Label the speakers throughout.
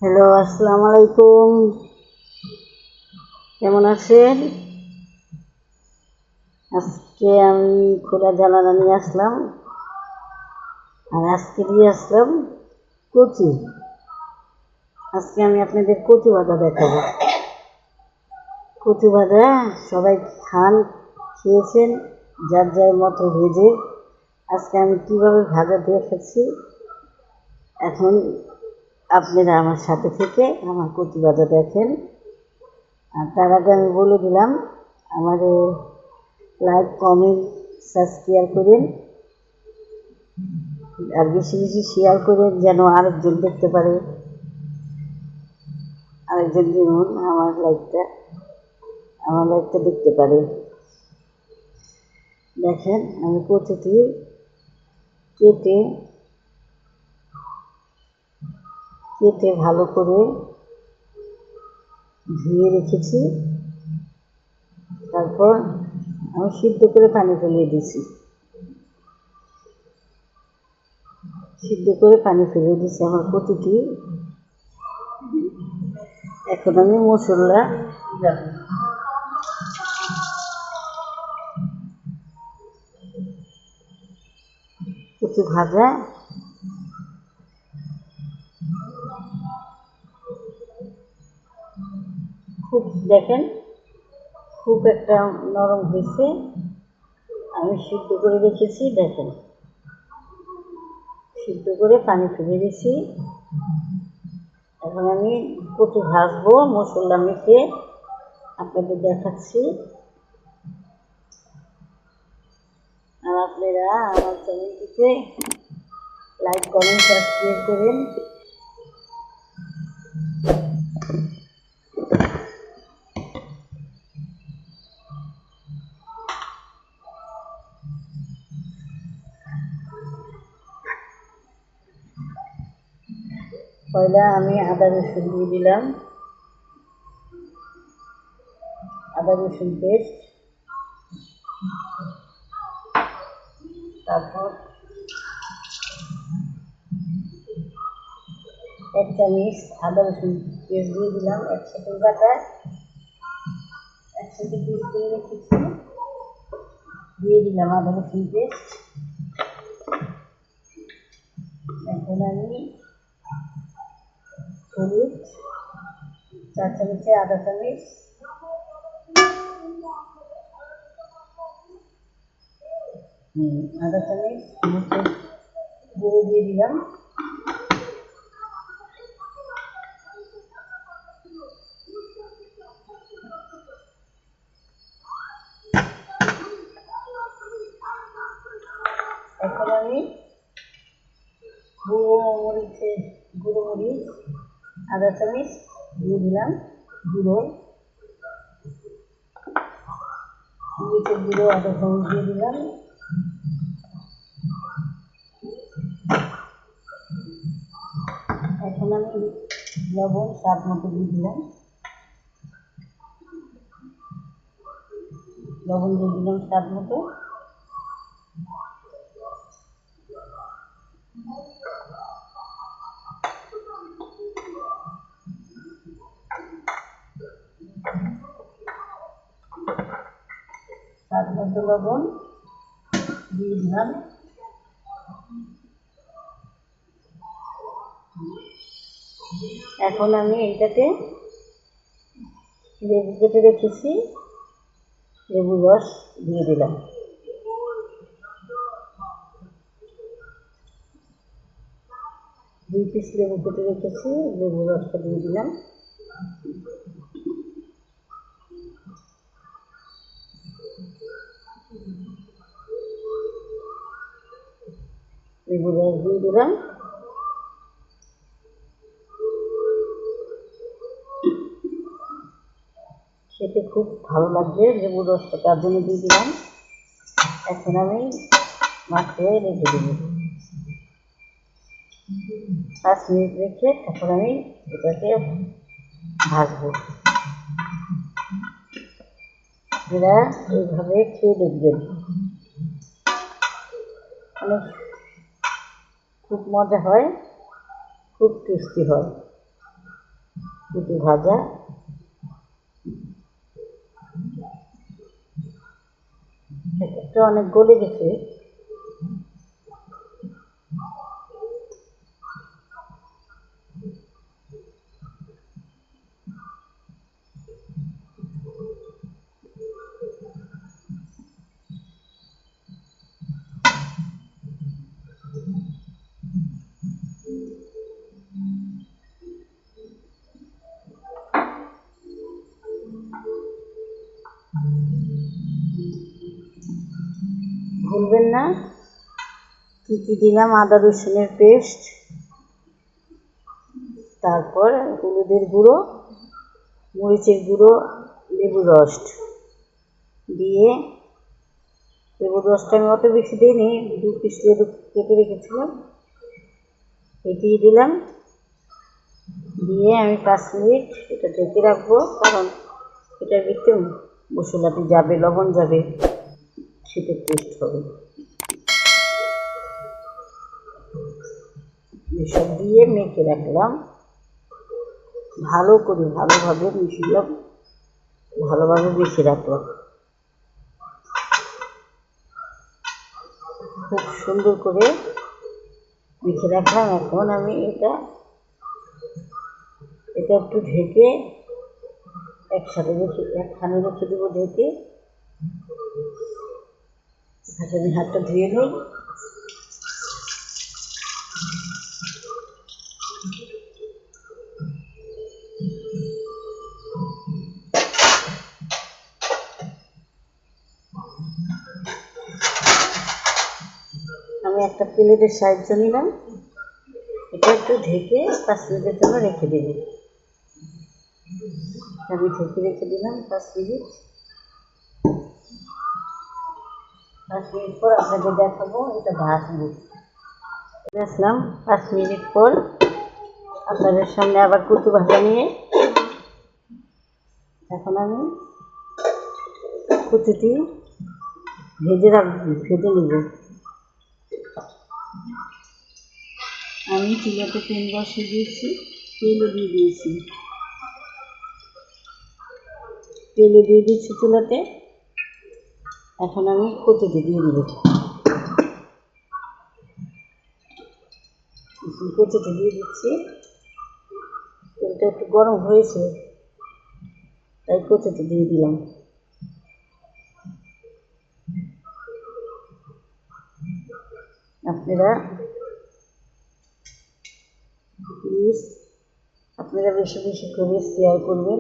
Speaker 1: Hello, আসসালামু আলাইকুম। কেমন আছেন? আজকে আমি খোলা জানালা নিয়ে আসলাম, আর আজকে দিয়ে আসলাম কচু। আজকে আমি আপনাদের কচু ভাজা দেখাবো। কচু ভাজা সবাই খান, খেয়েছেন যার যার মতো ভেজে। আজকে আমি কীভাবে ভাজা দেখাচ্ছি, এখন আপনারা আমার সাথে থেকে আমার কচু ভাজা দেখেন। আর তার আগে আমি বলে দিলাম, আমাদের লাইক, কমেন্ট, সাবস্ক্রাইব করেন, আর বেশি বেশি শেয়ার করেন যেন আরেকজন দেখতে পারে, আরেকজন যেমন আমার লাইকটা দেখতে পারে। দেখেন, আমি কচুটি কেটে কেটে ভালো করে ধুয়ে রেখেছি। তারপর আমি সিদ্ধ করে পানি ফেলিয়ে দিয়েছি। আমার কচুটি। এখন আমি মশলা দেবো। কচু ভাজা খুব দেখেন, খুব একটা নরম হয়েছে। আমি সিদ্ধ করে রেখেছি, দেখেন সিদ্ধ করে পানি ফেলে দিয়েছি। এখন আমি কচু ভাজবো মশলা মেখে, আপনাদের দেখাচ্ছি। আর আপনারা আমার চ্যানেলটিকে লাইক, কমেন্ট, সাবস্ক্রাইব করেন। পয়লা আমি আদা রসুন দিয়ে দিলাম, আদা রসুন পেস্ট। তারপর 1 চামচ আদা রসুন পেস্ট দিয়ে দিলাম, একসাথে বাটা, একসাথে পেস্ট করে রেখেছি। দিয়ে দিলাম আদা রসুন পেস্ট। এখন আমি হলুদ 4 চামচে আধা চামচ, আধা চামচ মরিচের গুঁড়ো দিয়ে দিলাম। এখন আমি গুঁড়ো মরিচ আধা চামচ দিয়ে দিলাম, মরিচের গুঁড়ো আধা চামচ দিয়ে দিলাম। এখন আমি লবণ স্বাদ মতো দিয়ে দিলাম, স্বাদ মতো। লবণ দিয়ে দিলাম। এখন আমি এইটাতে লেবু কেটে রেখেছি, লেবুর রস দিয়ে দিলাম। দুই পিস লেবু কেটে রেখেছি, লেবুর রসটা দিয়ে দিলাম। লেবুর রস দিয়ে দিলাম। খেতে খুব ভালো লাগবে লেবুর রসটা, তার জন্য দিয়ে দিলাম। এখন আমি মাখিয়ে রেখে দেব 5 মিনিট রেখে, তারপর আমি এটাকে ভাজবো। এরা এইভাবে খেয়ে দেখবেন, খুব মজা হয়, খুব টেস্টি হয়। দুটো ভাজা, একটা অনেক গলে গেছে। ভুলবেন না কী কী দিলাম: আদা রসুনের পেস্ট, তারপর হলুদের গুঁড়ো, মরিচের গুঁড়ো, লেবুর রস দিয়ে, লেবুর রসটা আমি অত বেশি দিইনি, 2 পিস লেবু কেটে রেখেছিলাম, এটিয়ে দিলাম। দিয়ে আমি 5 মিনিট এটা ঢেকে রাখবো, কারণ এটার ভিতরে মশলাটি যাবে, লবণ যাবে, সেটা টেস্ট হবে। এসব দিয়ে মেখে রাখলাম, ভালো করে ভালোভাবে মিশিয়ে ভালোভাবে মেখে রাখলাম, খুব সুন্দর করে মেখে রাখলাম। এখন আমি এটা একটু ঢেকে একখানে রেখে দেবো ঢেকে। আমি হাতটা ধুয়ে নিই। আমি একটা প্লেটের সাহায্য নিলাম, এটা একটু ঢেকে 5 মিনিটের জন্য রেখে দেব। আমি ঢেকে রেখে দিলাম 5 মিনিট। 5 মিনিট পর আপনাকে দেখাবো এটা ভাজবো। আসলাম 5 মিনিট পর আপনাদের সামনে আবার কচু ভাজা নিয়ে। এখন আমি কচুটি ভেজে নেব। আমি চুলাতে তেল বসিয়ে দিয়েছি, তেলে দিয়ে দিয়েছি চুলাতে। এখন আমি কচুটি দিয়ে দেব। কচুটি দিয়ে দিচ্ছি। তেলটা একটু গরম হয়েছে, তাই কচুটি দিয়ে দিলাম। আপনারা বেশি বেশি করে শেয়ার করবেন,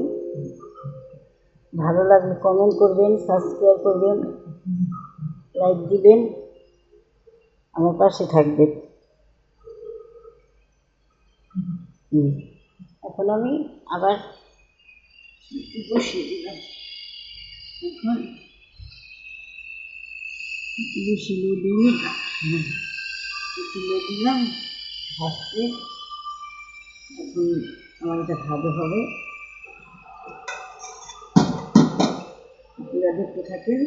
Speaker 1: ভালো লাগলে কমেন্ট করবেন, সাবস্ক্রাইব করবেন, লাইক দিবেন, আমার পাশে থাকবেন। এখন আমি আবার বসিয়ে দিলাম। এখন বসিয়ে দিলাম ভাজতে। এখন আমার এটা ভালো হবে, আপনারা দেখতে থাকেন,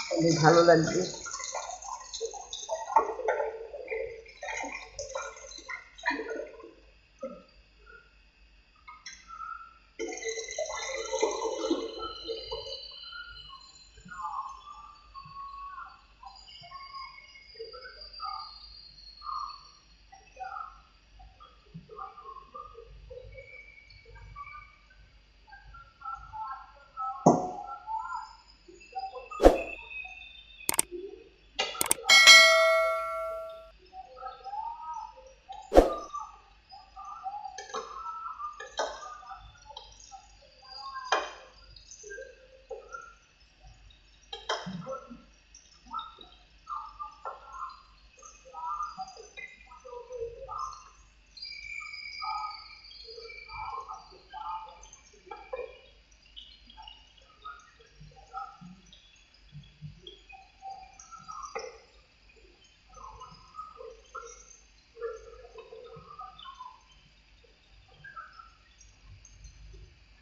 Speaker 1: তাহলে ভালো লাগবে।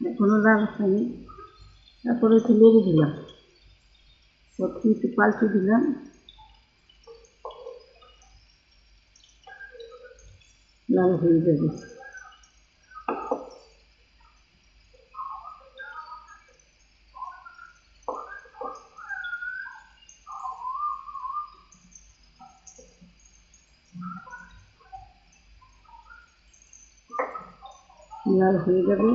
Speaker 1: এখনো লাল হয়নি, তারপরে একটু লেগে দিলাম, সবটি একটু পাল্টে দিলাম। লাল হয়ে যাবে। লাল হয়ে যাবে।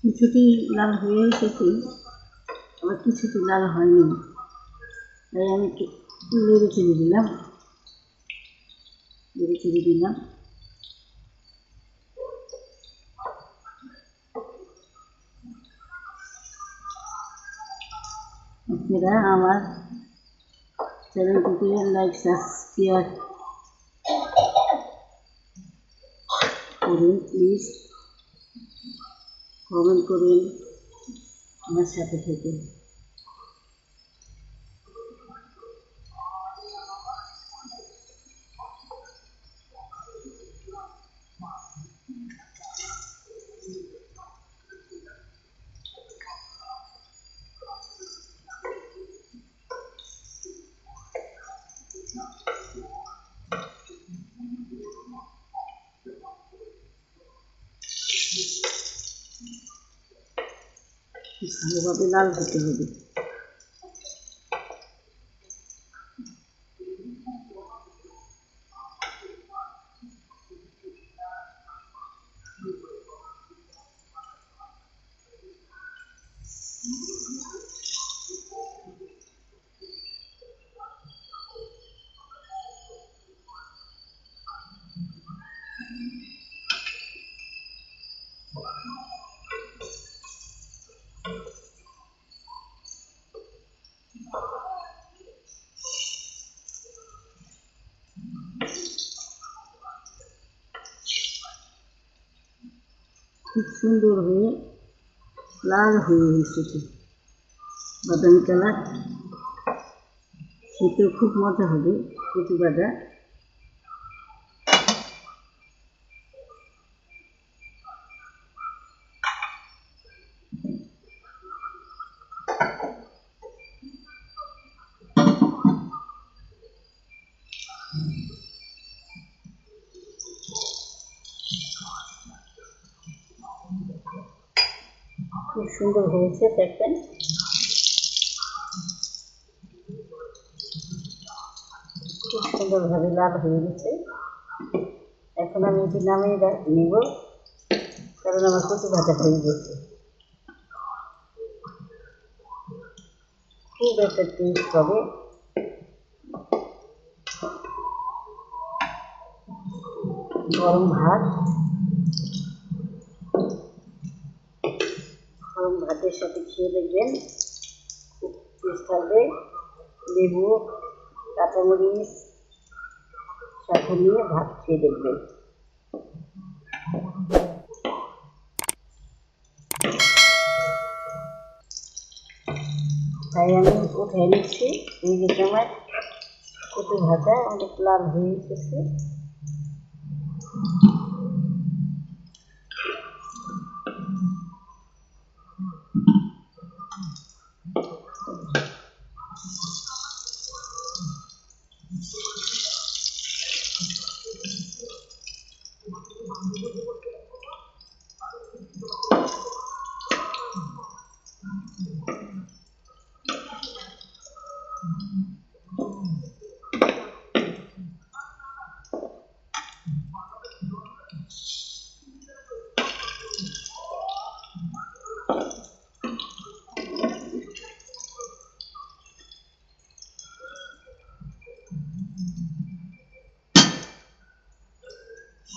Speaker 1: কিছুটি লাল হয়ে এসেছে, আবার কিছুটি লাল হয়নি, তাই আমি নেড়ে চেড়ে দিলাম। আপনারা আমার চ্যানেলটিকে লাইক সাবস্ক্রাইব করুন প্লিজ, কমেন্ট করুন, আমার সাথে থেকে। ভালোভাবে লাল হতে হবে। খুব সুন্দর হয়ে লাল হয়ে এসেছে, বাদামি কালার। খেতেও খুব মজা হবে কচু ভাজা। খুব সুন্দর হয়েছে, দেখবেন খুব সুন্দরভাবে লাল হয়ে গেছে। এখন আমি এটি নামিয়ে নেব, কারণ আমার কচু ভাজা হয়ে গেছে। খুব একটা টেস্ট হবে। গরম ভাতের সাথে খেয়ে দেখবেন, খুব টেস্ট হবে। লেবু, কাঁচামরিচ সাথে নিয়ে ভাত খেয়ে দেখবেন। তাই আমি উঠে নিচ্ছি। এই যে আমার কচু ভাজা অনেক লাল হয়ে এসেছে।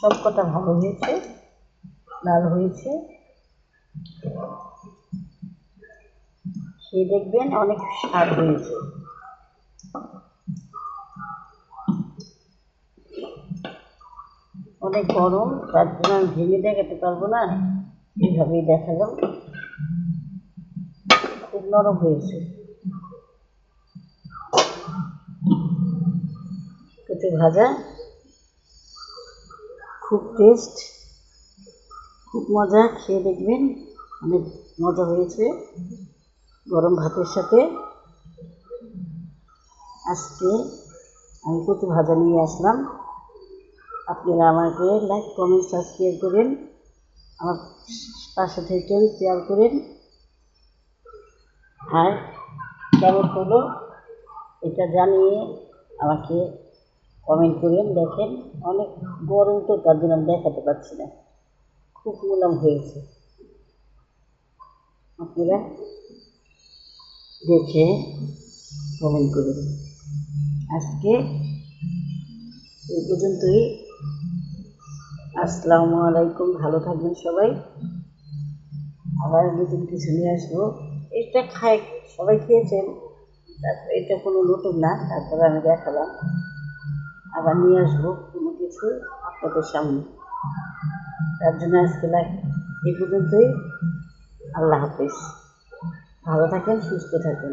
Speaker 1: সব কটা ভালো হয়েছে, লাল হয়েছে। খেয়ে দেখবেন, অনেক স্বাদ হয়েছে। অনেক গরম, তার জন্য আমি ভেঙে দেখাতে পারবো না, এইভাবেই দেখালাম। খুব নরম হয়েছে কচু ভাজা। খুব টেস্ট, খুব মজা, খেয়ে দেখবেন, অনেক মজা হয়েছে গরম ভাতের সাথে। আজকে আমি কচু ভাজা নিয়ে আসলাম। আপনারা আমাকে লাইক, কমেন্ট, সাবস্ক্রাইব করেন, আমার পাশে থেকে শেয়ার করেন, আর কেমন হলো এটা জানিয়ে আমাকে কমেন্ট করেন। দেখেন অনেক গরম তো, তার জন্য আমি দেখাতে পারছি না, খুব মুলাম হয়েছে। আপনারা দেখে কমেন্ট করুন। আজকে এই পর্যন্তই। আসসালামু আলাইকুম, ভালো থাকবেন সবাই। আবার নতুন কিছু নিয়ে আসবো। এটা খাই, সবাই খেয়েছেন, তারপর এটা কোনো নতুন না, তারপরে আমি দেখালাম। আবার নিয়ে আসবো কোনো কিছু আপনাদের সামনে। তার জন্য আজকে এই পর্যন্তই। আল্লাহ হাফেজ, ভালো থাকেন, সুস্থ থাকেন।